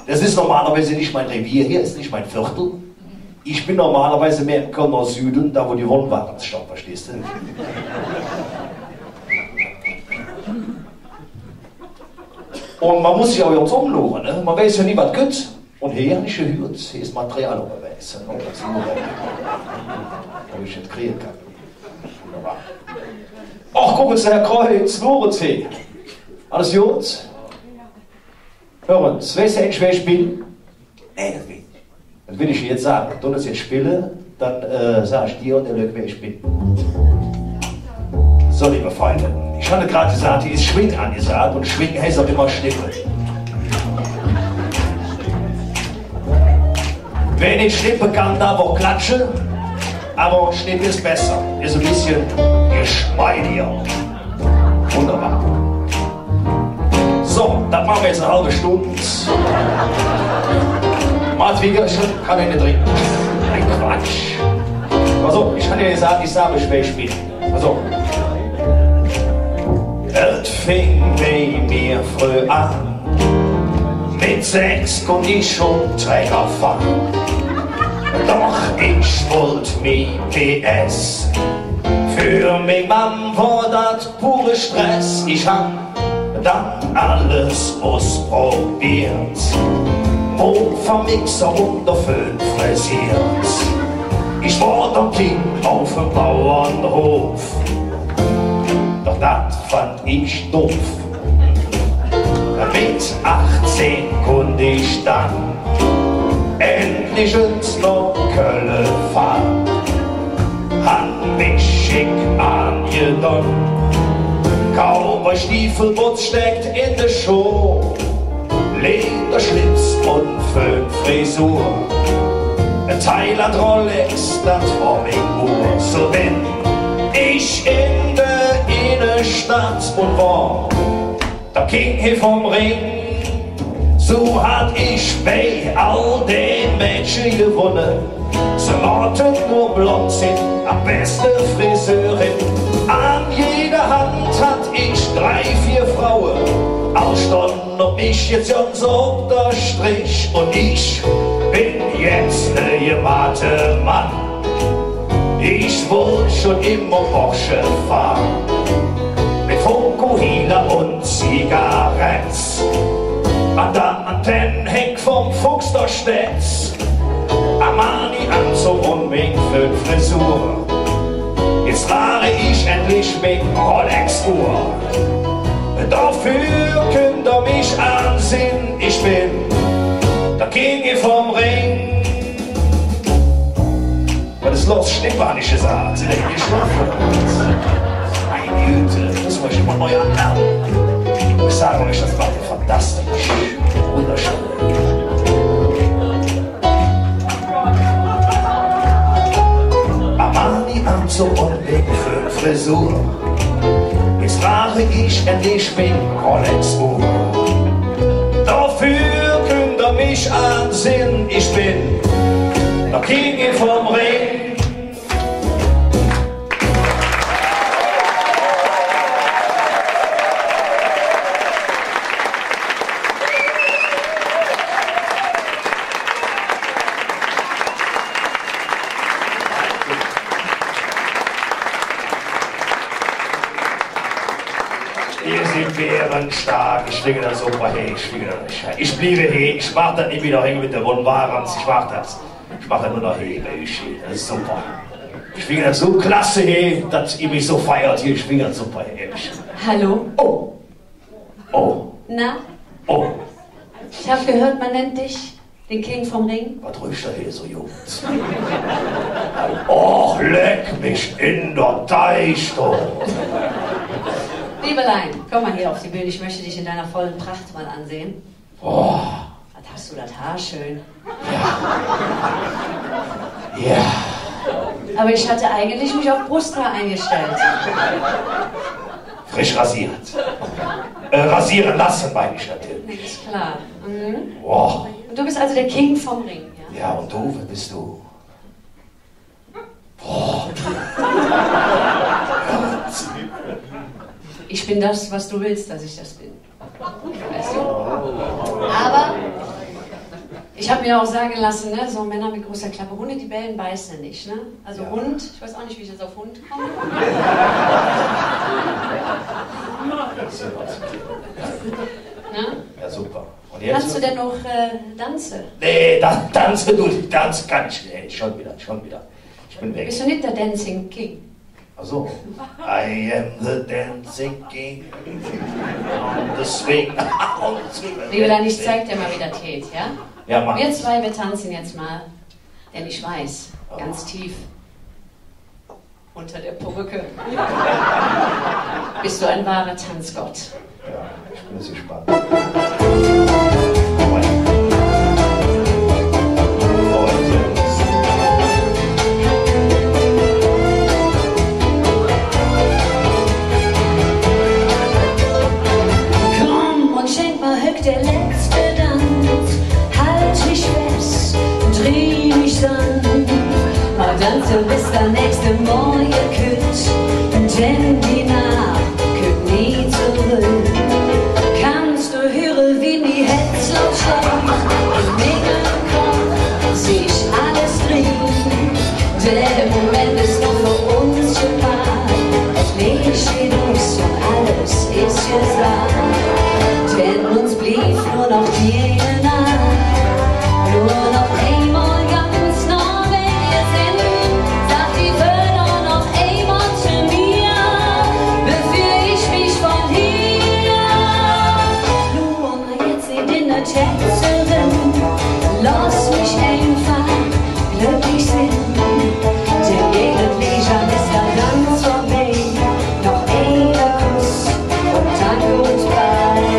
Das ist normalerweise nicht mein Revier hier, ist nicht mein Viertel. Ich bin normalerweise mehr im Kölner Süden, da wo die Wohnwagen stehen, verstehst du? Und man muss sich auch jetzt umschauen, ne? Man weiß ja nie, was geht. Und hier habe ich gehört, hier ist Material unterwegs. Ob ich das kriegen kann. Wunderbar. Ach, gucken Sie, Herr Kreuz, Lorenz. Alles gut? Hören, weißt du eigentlich, wer ich bin? Nee, das will ich. Das will ich dir jetzt sagen. Wenn du das jetzt spiele, dann sage ich dir und der Leute, wer ich bin. So, liebe Freunde, ich hatte gerade gesagt, die ist Schwing angesagt und Schwing heißt auch immer Schnippe. Wer nicht Schnippe kann, darf auch klatschen, aber Schnippe ist besser, ist ein bisschen geschmeidiger. Wunderbar. So, das machen wir jetzt eine halbe Stunde. Martwiegerchen kann ich nicht trinken. Ein Quatsch. Also, ich kann dir gesagt, ich sage schwer spielen. Also. Es fing bei mir früh an. Mit 6 konnte ich schon Träger fahren. Doch ich wollte mich PS. Für mich Mann war das pure Stress. Ich hab dann alles ausprobiert. Mofa-Mixer und der Föhn frisiert. Ich war dann Kind auf dem Bauernhof. Doch das fand ich doof. Mit 18 konnte ich dann endlich ins Lokale fahren. Han mich schick angedonnt. Cowboy-Stiefelputz steckt in der Schuh. Lederschlips und Föhnfrisur. Thailand Rolex, das war mein Uhr. So bin ich in der Stadt und war der King hier vom Ring. So hat ich bei all den Menschen gewonnen. Sie warten nur blond sind, am besten Friseurin. An jeder Hand hat ich 3, 4 Frauen. All standen um mich jetzt ganz auf der Strich. Und ich bin jetzt der gemachte Mann. Ich wollte schon immer Porsche fahren. Mit Fokuhila und Zigaretts. An der Antenne hängt vom Fuchs der Stets. Armani-Anzug und mit Frisur. Jetzt fahre ich endlich mit Rolex-Uhr. Dafür könnt ihr mich ansehen. Ich bin der King vom Ring. Was ist los? Schnippanisch gesagt. Sie denken, ich schlafe. Meine Güte, das muss ich mal neu anlernen. Ich sage euch, das war fantastisch. Wunderschön. Armani-Anzug und mit Frisur. Jetzt trage ich endlich mit Rolex-Uhr. Dafür könnt ihr mich ansehen. Ich bin der King vom Ring. Ihr seid bärenstark, ich schwinge das super her, ich schwinge das nicht. Ich bliebe hier, ich mach das nicht wieder hängen mit der Wunderbarens, ich mach das nur noch hier, das ist super. Ich schwinge das so klasse her, dass ihr mich so feiert hier, ich schwinge das super her. Hallo? Oh. Oh. Na? Oh. Ich habe gehört, man nennt dich den King vom Ring. Was riecht da hier so, Jungs? Och, leck mich in der Teichtung. Liebelein, komm mal hier auf die Bühne, ich möchte dich in deiner vollen Pracht mal ansehen. Oh. Was hast du das Haar schön? Ja. Aber ich hatte eigentlich mich auf Brusthaar eingestellt. Frisch rasiert. Rasieren lassen, meine ich natürlich. Ist klar. Mhm. Oh. Und du bist also der King vom Ring, ja? Ja, und du, wer bist du? Oh. Ich bin das, was du willst, dass ich das bin. Weißt du? Aber ich habe mir auch sagen lassen, ne, so Männer mit großer Klappe, Hunde, die bellen, beißen nicht. Ne? Also ja. Hund, ich weiß auch nicht, wie ich jetzt auf Hund komme. Ne? Ja, super. Und jetzt Kannst du denn noch tanzen? Nee, tanzen tanzen kann ich nicht. Schon wieder. Ich bin weg. Bist du nicht der Dancing King? Also, I am the dancing king on the swing. Liebelein, ich zeig dir mal, wie das geht, ja? Ja, mach. Wir zwei, wir tanzen jetzt mal, denn ich weiß, ganz tief unter der Perücke bist du ein wahrer Tanzgott. Ja, ich bin sehr gespannt. Der letzte Tanz, halt mich fest, dreh mich an. Mal tanzen bis der nächste Morgen kütt, denn die Nacht kütt nie zurück. Kannst du hören, wie die Hetze schreit, im Megankopf seh ich alles drehen. Der Moment ist noch für uns gepaart, auf mich steht uns und alles ist gesagt. Denn uns blieb nur noch jene Nacht, nur noch einmal ganz nah, wenn wir sind, sagt die Welt noch einmal zu mir, befür ich mich von hier. Nur mal jetzt in der Tänzerin, lass mich einfach glücklich sein, denn jede Leisure ist da ganz vorbei, noch ein Kuss und dann goodbye.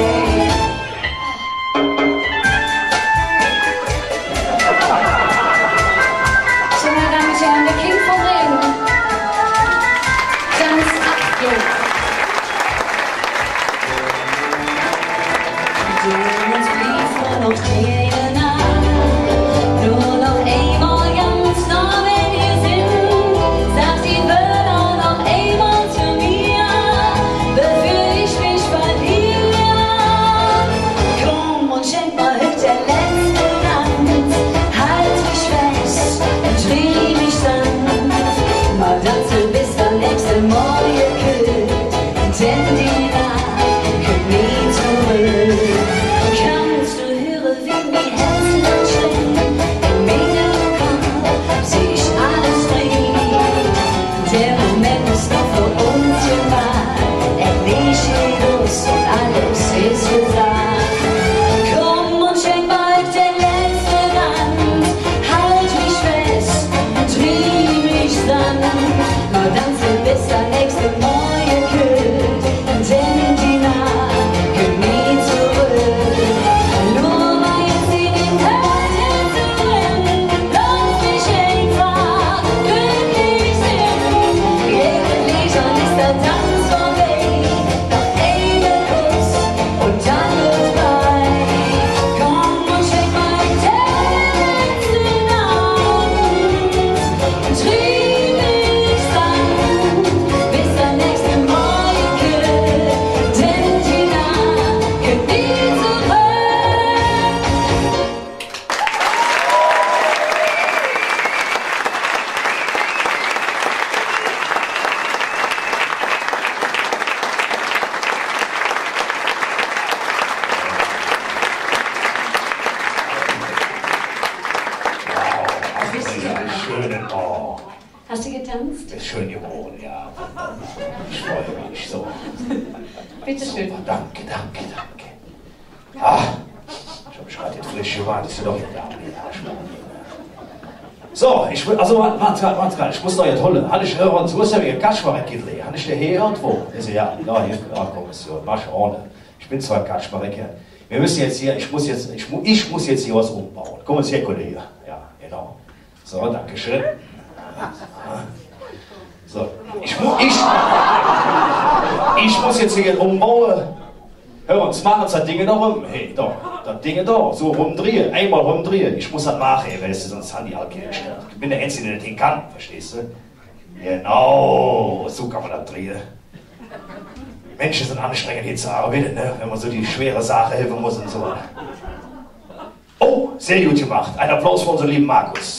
Ernst? Ist schön geworden, ja. Ich freue mich so. Bitte schön. Super, danke, danke, danke. Ah, ich habe mich gerade jetzt frisch gemacht, ist ja doch nicht da. So, ich will, also, warte gerade, ich muss noch jetzt holen. Habe ich hören, so ist ja wie ein Kaschmarek-Gidli. Habe ich den hier irgendwo? Also, ja, hier, Kommission, mach ohne. Ich bin zwar Kaschmarek. Wir müssen jetzt hier, ich muss jetzt hier was umbauen. Komm uns her, Kollege. Ja, genau. So, danke schön. So, ich muss jetzt hier umbauen. Hör uns, machen uns das Ding da rum. Hey, da, das Ding da, so rumdrehen, einmal rumdrehen. Ich muss das machen, weißt du, sonst haben die halt gestellt. Ich bin der Einzige, der das Ding kann, verstehst du? Genau, so kann man das drehen. Menschen sind anstrengend hier zu arbeiten, ne? Wenn man so die schwere Sache helfen muss und so. Oh, sehr gut gemacht. Ein Applaus für unseren lieben Markus.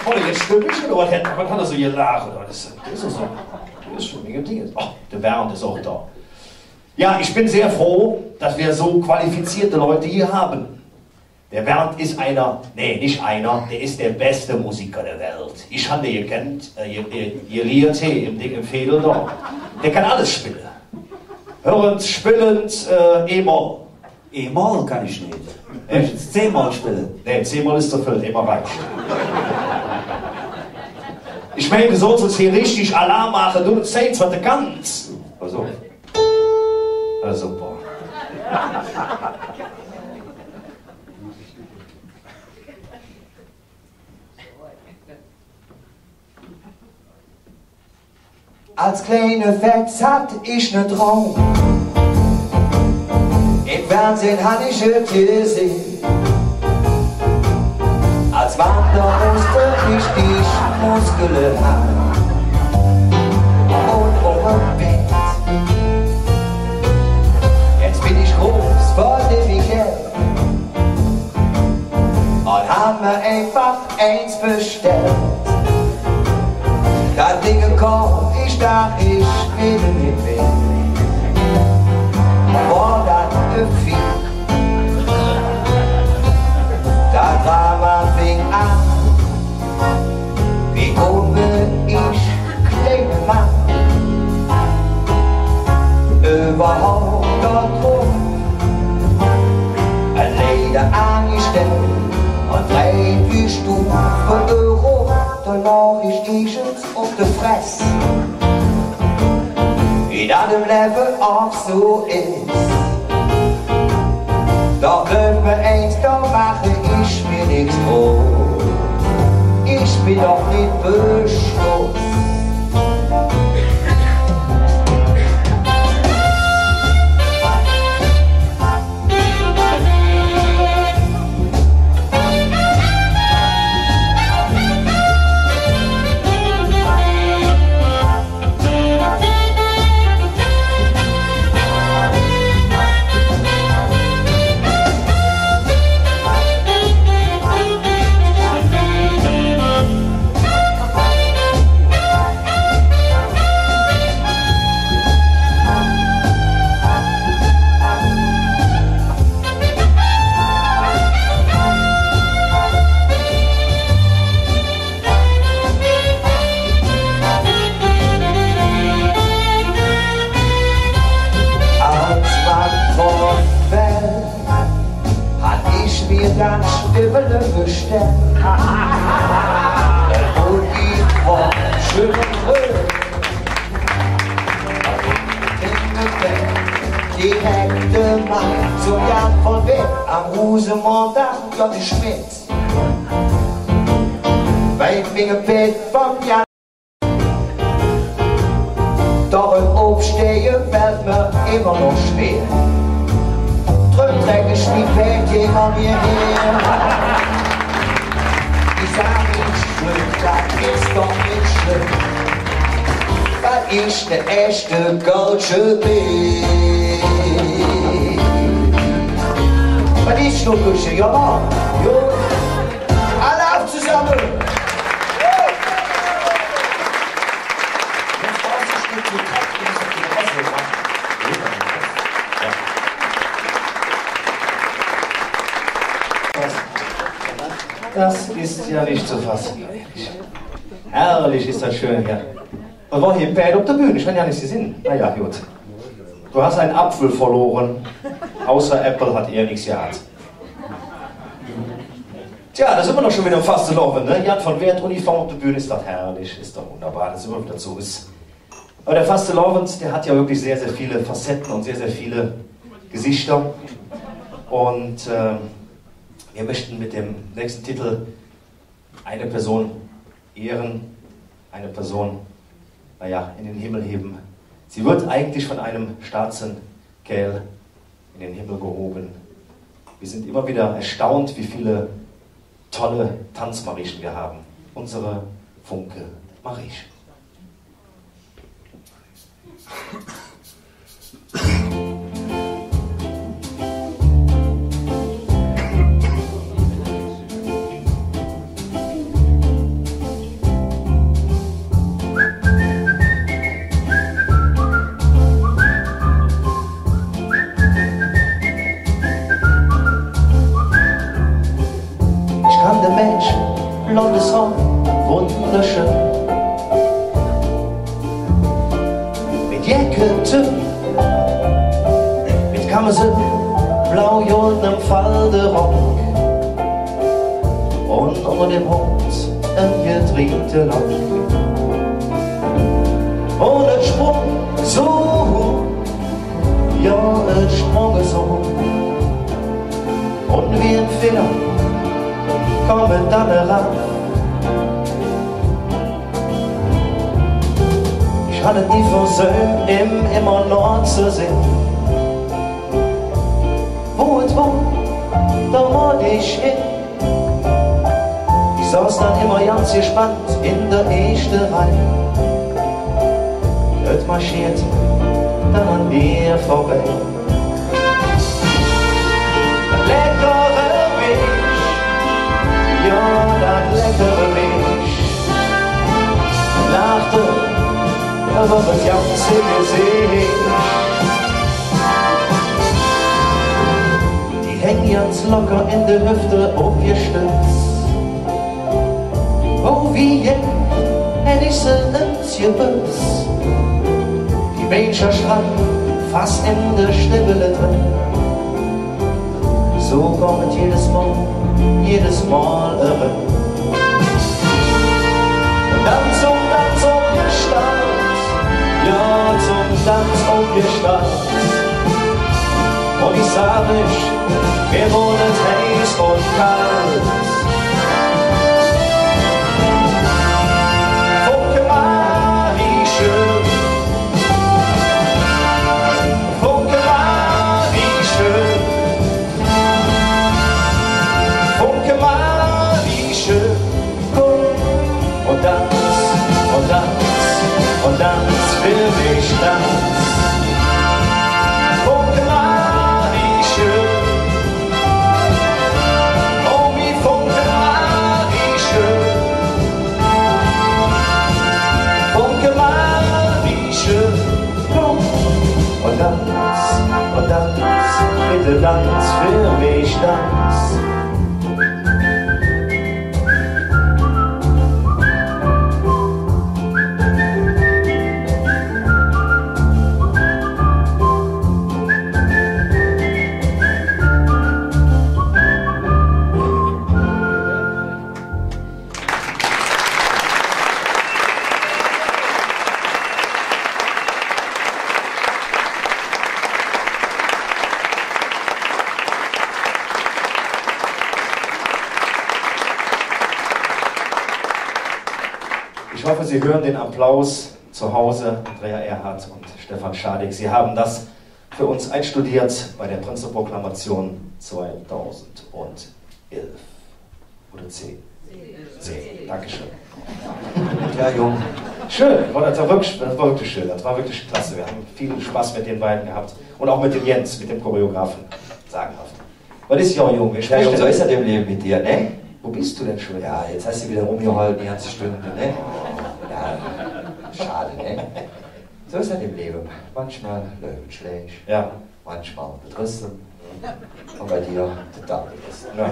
Oder jetzt stückig oder was hätte man kann das so hier lachen oder das ist so. Das ist schon mega Ding. Oh, der Bernd ist auch da. Ja, ich bin sehr froh, dass wir so qualifizierte Leute hier haben. Der Bernd ist einer, nee, nicht einer, der ist der beste Musiker der Welt. Ich habe den gekannt, ihr Lied im Ding im Fädel da. Der kann alles spielen. Hörend, spielend, E-Moll. E-Moll kann ich nicht. Echt? C-Moll spielen. Nee, C-Moll ist zu viel, immer reicht. Ich meine, du sollst uns hier richtig Alarm machen, du zeigst, was du kannst. Also. Ja, super. Als kleine Fetz hatte ich ne Traum. Im Fernsehen hatte ich es gesehen. Als Wanderer musste ich die Muskeln haben. Und Bett. Jetzt bin ich groß vor dem Michael. Und hab mir einfach eins bestellt. Das Ding kam, ich dachte, ich will nicht mehr. War das gefiel. Das Drama fing an. Wie komme ich, kleine Mann, überhaupt dort rum? Ein Leder angestellt und 3 Stufen Euro. Danach ist ich auf der Fresse, wie das im Leben auch so ist. Doch glaub mir eins, da mache ich mir nichts vor. Ich bin doch nicht beschlossen. Dann Stimmele bestellt. Und ich war schön die Hekte macht so Jan von Witt am Rosenmontag Johnny Schmidt. Bei Fingerbett vom Jan. Doch im Aufstehen fällt mir immer noch schwer. Dreckig wie fällt jemand mir her. Ich sag nicht schlimm, das ist doch nicht schlimm, weil ich ne echte Gautsche bin. Was ist nur Gusche, ja Mann, jo. Alle auf zusammen. Das ist ja nicht zu fassen. Herrlich ist das schön hier. Was war hier bad auf der Bühne? Ich kann ja nicht sehen. Naja, gut. Du hast einen Apfel verloren. Außer Apple hat er nichts gehabt. Tja, da sind wir doch schon wieder im Fastelovend, ne? Jan von Wert, Uniform auf der Bühne, ist doch herrlich, ist doch wunderbar, dass immer wieder so ist. Aber der Fastelovend, der hat ja wirklich sehr, sehr viele Facetten und sehr, sehr viele Gesichter. Und wir möchten mit dem nächsten Titel eine Person ehren, eine Person, naja, in den Himmel heben. Sie wird eigentlich von einem Staatskerl in den Himmel gehoben. Wir sind immer wieder erstaunt, wie viele tolle Tanzmariechen wir haben. Unsere Funke Mariechen. Blondes Haar, wunderschön. Mit Jäckete, mit Kamese, blau-goldenem Falderock und unter dem Hund ein gedrehte Lock. Und ein Sprung so hoch, ja, ein Sprung so hoch. Und wie ein Fehler kommen dann heran. Ich hatte nie versöhnt, immer Nord zu sehen. Wo, da wollte ich hin. Ich saß dann immer ganz gespannt in der ersten Reihe. Es marschiert dann an mir vorbei. Ein leckerer Milch, ja, das leckere Milch. Lachte aber das ganze Gesicht. Die hängen ganz locker in der Hüfte aufgestützt. Oh, wie hätt ich sie ins Gebüss. Die Becher stramm, fast in der Stibbele drin. So kommt jedes Mal rein. Und dann zum Tanz umgestaltet, ja, zum Tanz umgestaltet. Und ich sag nicht, wir wohnen heiß und kalt. Funke Marie schön, Funke Marie schön, Funke Marie schön. Und Tanz, und Tanz, und Tanz für mich Tanz. Funke Marie schön, oh wie Funke Marie schön. Funke Marie schön, und Tanz, bitte Tanz für mich Tanz. Ich hoffe, Sie hören den Applaus zu Hause, Andrea Erhardt und Stefan Schadig. Sie haben das für uns einstudiert bei der Prinzreproklamation 2011. Oder 10? 10. Dankeschön. Ja, Jung. Schön, das war wirklich schön, das war wirklich klasse. Wir haben viel Spaß mit den beiden gehabt. Und auch mit dem Jens, mit dem Choreografen. Sagenhaft. Was ist ja, Jung? Ja, Jung, so ist das im Leben mit dir, ne? Wo bist du denn schon? Ja, jetzt hast du wieder rumgeheult die ganze Stunde, ne? Ja, schade, ne? So ist das im Leben. Manchmal Löwen schlägt, ja, manchmal betrüsten, Und bei dir total ist. Ja.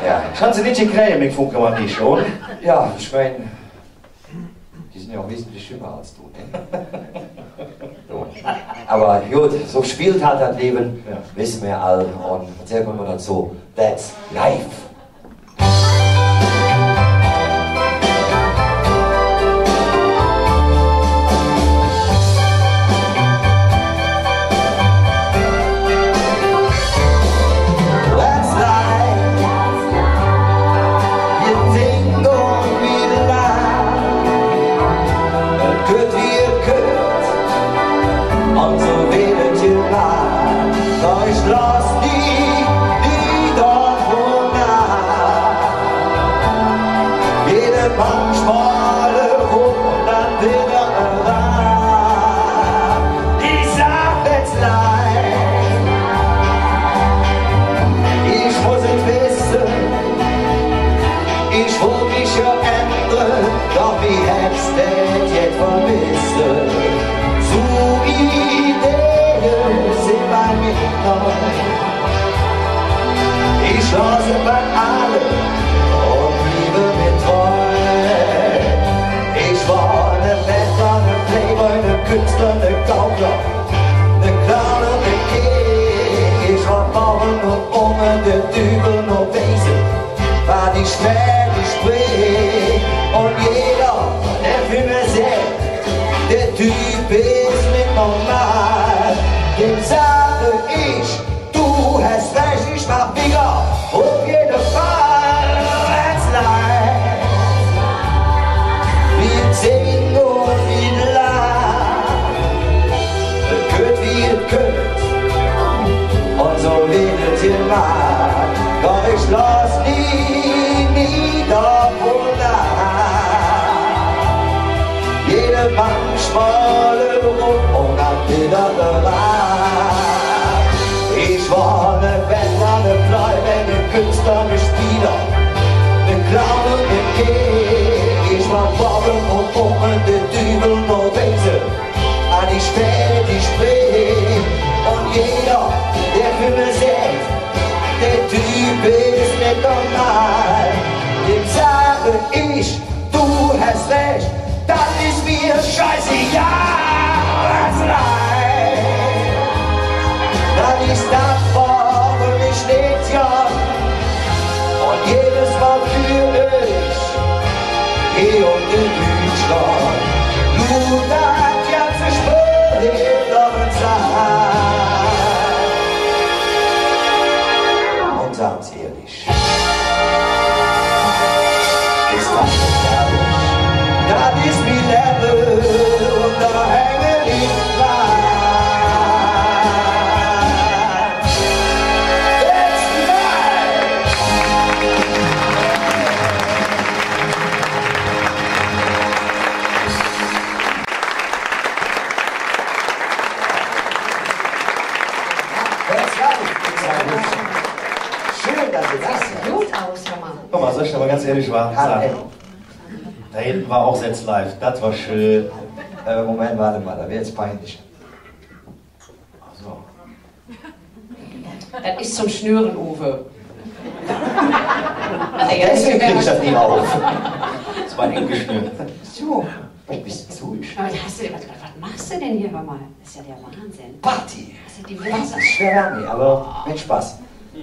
Ja. Schauen Sie nicht die Krähe mit Funke die schon? Ja, ich meine, die sind ja auch wesentlich schlimmer als du, ne? So. Aber gut, so spielt halt das Leben, Ja. wissen wir alle. Und erzählen wir mal dazu, that's life. Ich lass nie davon nach. Jede manchmal rum und dann wieder ran. Ich sag jetzt nein. Ich muss es wissen. Ich will mich ja ändern, doch wie hätt's denn jetzt vermissen? So Ideen sind bei mir neu. Ich lasse bei allen und bliebe mir treu. Ich war ne Rapper, ne Playboy, ne Künstler, ne Gaukler, ne Clown und ne King. Ich war Bauern und Unger, der Dübel und Wesen, war die Schmäh, die Spree. Und jeder, der für mich sagt, der Typ ist nicht normal, dem sage ich, du hast recht, ich mach bigger, auf jeden Fall, wenn's leicht. Wir singen und wir lachen, könnt wie ihr könnt, und so redet ihr mal, doch ich lass nie davon nach. Jede manchmal rum und dann wieder ran. Ich war ne Bettler, ne Playboy, ne Künstler, ne Spieler, ne Clown und ne King. Ich war Bauern und Unger, ne Dübel, no Wese, an die Späne, die Spree. Und jeder, der für mich sagt, der Typ ist nicht normal, dem sage ich, du hast recht, das ist mir scheißegal, was leid. Das ist das, warum ich nicht ja. Und jedes Mal für ich geh um den Bühnenstand. Nur das ganze Spiel noch in Zeit. Und sagen's ehrlich, ist das nicht ehrlich? Das ist mein Leben und da hänge ich dran. That's life. That's life. Schön, dass ihr das seid. Gut aus, hör mal. Guck mal, soll ich aber ganz ehrlich sagen? Da hinten war auch Setz live, das war schön. Moment, warte mal, da wäre jetzt peinlich. Ach so. Das ist zum Schnüren, Uwe. Deswegen krieg ich das nie auf. Das war eng geschnürt. So, ein bisschen zu. Aber was machst du denn hier, hör mal? Das ist ja der Wahnsinn. Party. Das ist die Das Winzer. ist schwer, nee, aber mit Spaß.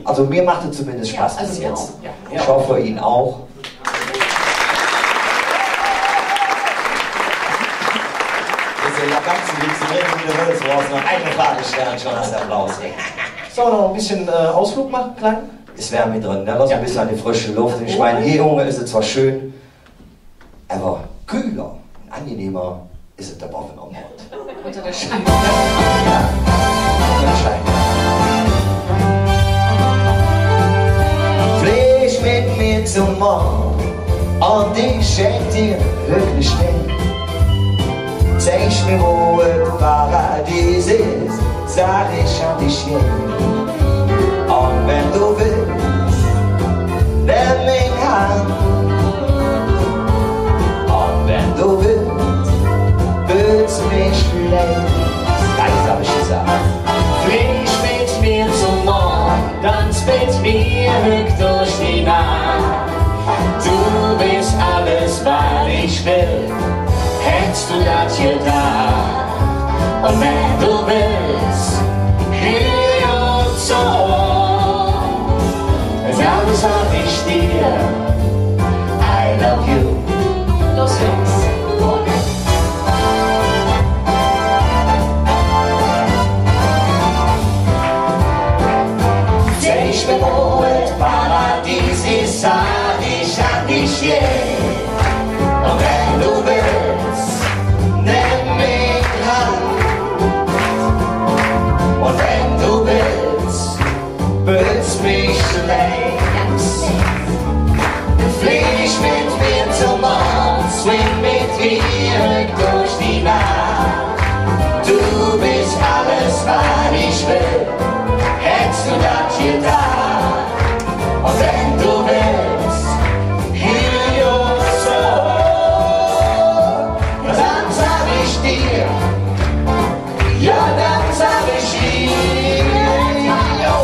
Also mir macht es zumindest Spaß Ja, also bis mir jetzt. auch, ja. Ich hoffe Ihnen auch. Das ist ja ganz lieb, wieder Hölz raus. Noch eine Frage stellen, schon hast du Applaus. Sollen wir noch ein bisschen Ausflug machen, klein? Es wäre mit drin, ne? Lass ein bisschen an die frische Luft. Ich meine, hier Junge ist es zwar schön, aber kühler und angenehmer ist es da oben am Ort. Unter der Scheibe. Ja, wahrscheinlich. Flieg mit mir zum Mond und ich schenk dir wirklich schnell. Zeig mir, wo das Paradies ist, sag ich an dich hin. Und wenn du willst, nimm mich an. Und wenn du willst, willst mich längst. Eins hab ich gesagt. Flieg mit mir zum ich will, hättest du das getan. Und wenn du willst, hier und so, dann sag ich dir, I love you. Los, Jungs. Ich bin wohl, Paradies ist, sag ich an dich je. Und wenn du willst, nimm mich an. Und wenn du willst mich längst. Flieg ich mit mir zum Mond, swing mit mir durch die Nacht. Du bist alles, was ich will. Hättest du das getan? Und wenn du willst, hier und so, dann sag ich dir, ja, dann sag ich dir, yo.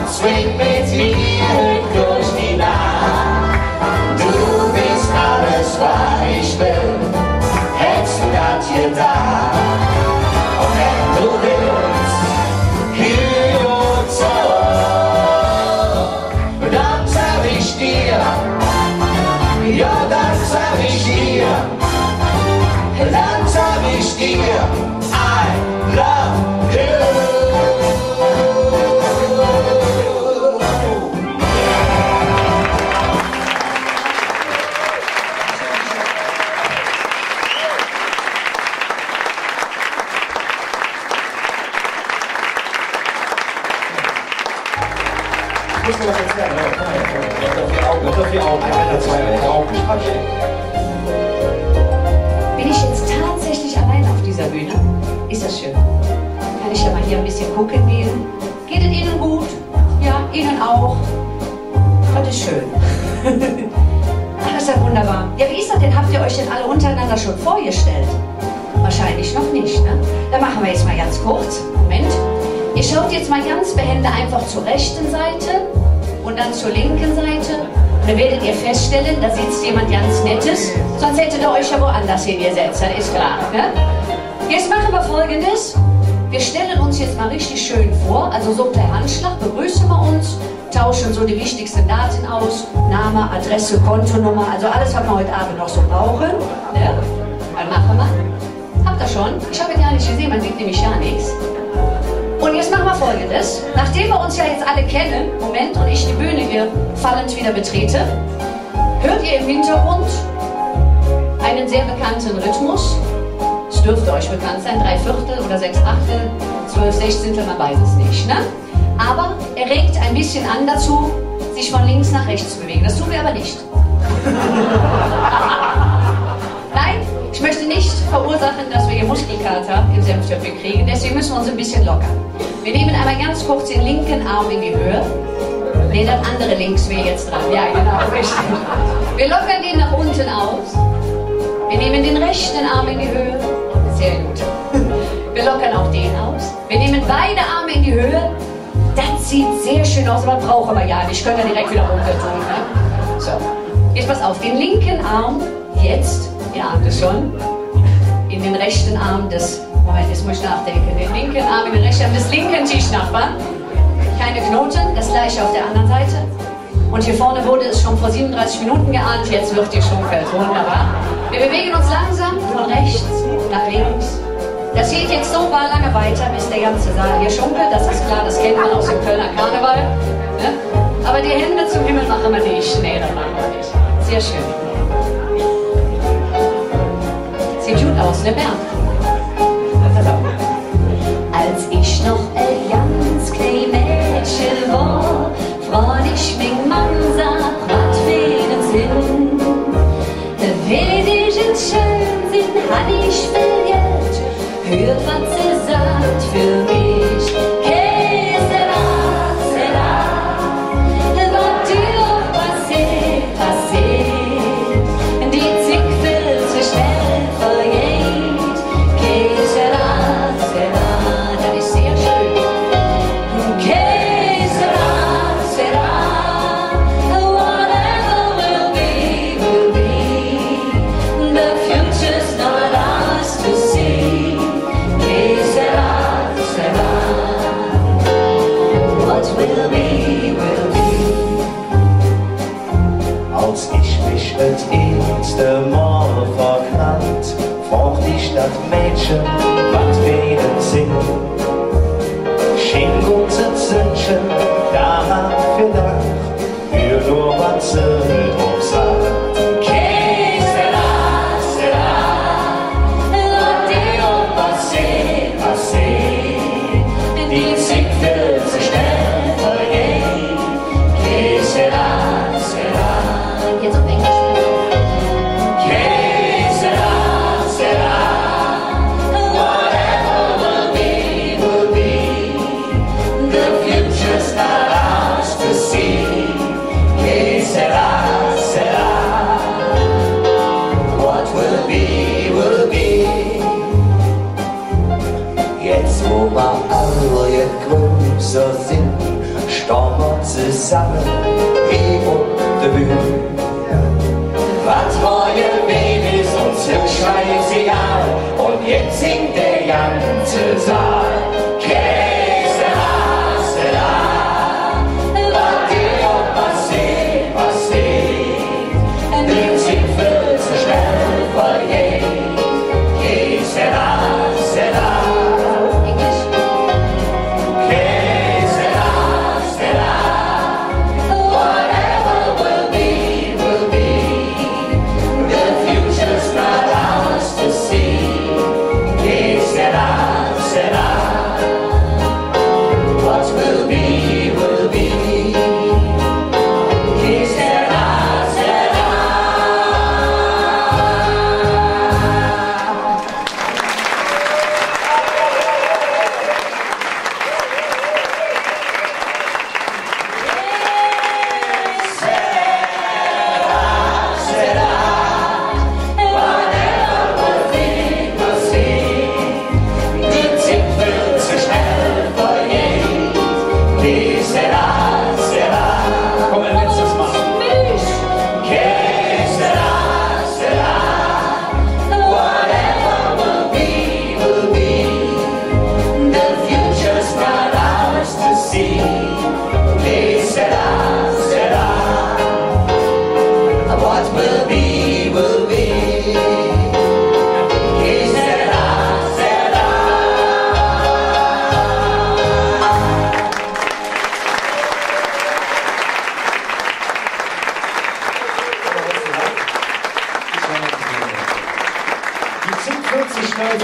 Swing mit mir durch die Nacht. Du bist alles, was ich will. Hättest du das getan? Und wenn du willst, hier und so, dann sag ich dir, ja, dann sag ich dir, dann sag ich dir, I love you. Bin ich jetzt tatsächlich allein auf dieser Bühne? Ist das schön? Kann ich ja mal hier ein bisschen gucken gehen? Geht es Ihnen gut? Ja, Ihnen auch? Das ist schön. Ach, das ist ja wunderbar. Ja, wie ist das denn? Habt ihr euch denn alle untereinander schon vorgestellt? Wahrscheinlich noch nicht, ne? Dann machen wir jetzt mal ganz kurz. Moment. Ihr schaut jetzt mal ganz behende einfach zur rechten Seite und dann zur linken Seite. Und dann werdet ihr feststellen, da sitzt jemand ganz Nettes. Sonst hättet ihr euch ja woanders hingesetzt, das ist klar. Ne? Jetzt machen wir Folgendes. Wir stellen uns jetzt mal richtig schön vor, also so per Handschlag begrüßen wir uns, tauschen so die wichtigsten Daten aus, Name, Adresse, Kontonummer, also alles, was wir heute Abend noch so brauchen. Ne? Dann machen wir. Habt ihr schon? Ich habe ja nicht gesehen, man sieht nämlich ja nichts. Und jetzt machen wir Folgendes. Nachdem wir uns ja jetzt alle kennen, Moment, und ich die Bühne hier fallend wieder betrete, hört ihr im Hintergrund einen sehr bekannten Rhythmus. Es dürfte euch bekannt sein, 3/4 oder 6/8, 12/16, man weiß es nicht. Ne? Aber er regt ein bisschen an dazu, sich von links nach rechts zu bewegen. Das tun wir aber nicht. Nein, ich möchte nicht verursachen, dass wir hier Muskelkater im Senftöpfchen kriegen. Deswegen müssen wir uns ein bisschen lockern. Wir nehmen einmal ganz kurz den linken Arm in die Höhe. Ne, das andere links wäre jetzt dran. Ja, genau, richtig. Wir lockern den nach unten aus. Wir nehmen den rechten Arm in die Höhe. Sehr gut. Wir lockern auch den aus. Wir nehmen beide Arme in die Höhe. Das sieht sehr schön aus, aber brauchen wir ja nicht. Können wir direkt wieder runter tun. Ne? So, jetzt pass auf. Den linken Arm jetzt, ihr ahnt es schon, in den rechten Arm des, Moment, jetzt muss ich nachdenken, den linken Arm in den rechten Arm des linken Tischnachbarn. Keine Knoten, das gleiche auf der anderen Seite. Und hier vorne wurde es schon vor 37 Minuten geahnt, jetzt wird geschunkelt. Wunderbar. Wir bewegen uns langsam von rechts nach links. Das geht jetzt so lange weiter, bis der ganze Saal hier schunkelt. Das ist klar, das kennt man aus dem Kölner Karneval. Ne? Aber die Hände zum Himmel machen wir nicht. Nee, das machen wir nicht. Sehr schön. Sieht gut aus, ne Bernd? Als ich noch ein ganz kleines Mädchen war, fragte ich mich, Mann, sag, was für den Sinn? Wenn ich in schön sind, hatte ich viel Geld singen. Schenk uns ein Zündchen, Tag für Tag, für nur was drauf sagt. Die Zeit wird so schnell vergehen. Que sera, sera. Jetzt auf Englisch. Que sera, sera. Whatever will be. The future's not ours to see. Que sera, sera. What will be, will be. Jetzt wo wir alle größer sind, stehen wir zusammen wie unter Bühne. Was morgen wird, ist uns im scheißegal, und jetzt singt der ganze Saal. Que sera, sera. Lass dir auch passieren, passieren. Die Zeit wird so schnell vergehen. Que sera, sera.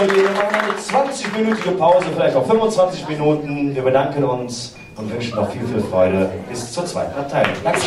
Wir machen eine 20-minütige Pause, vielleicht auch 25 Minuten. Wir bedanken uns und wünschen noch viel Freude bis zur zweiten Abteilung. Danke.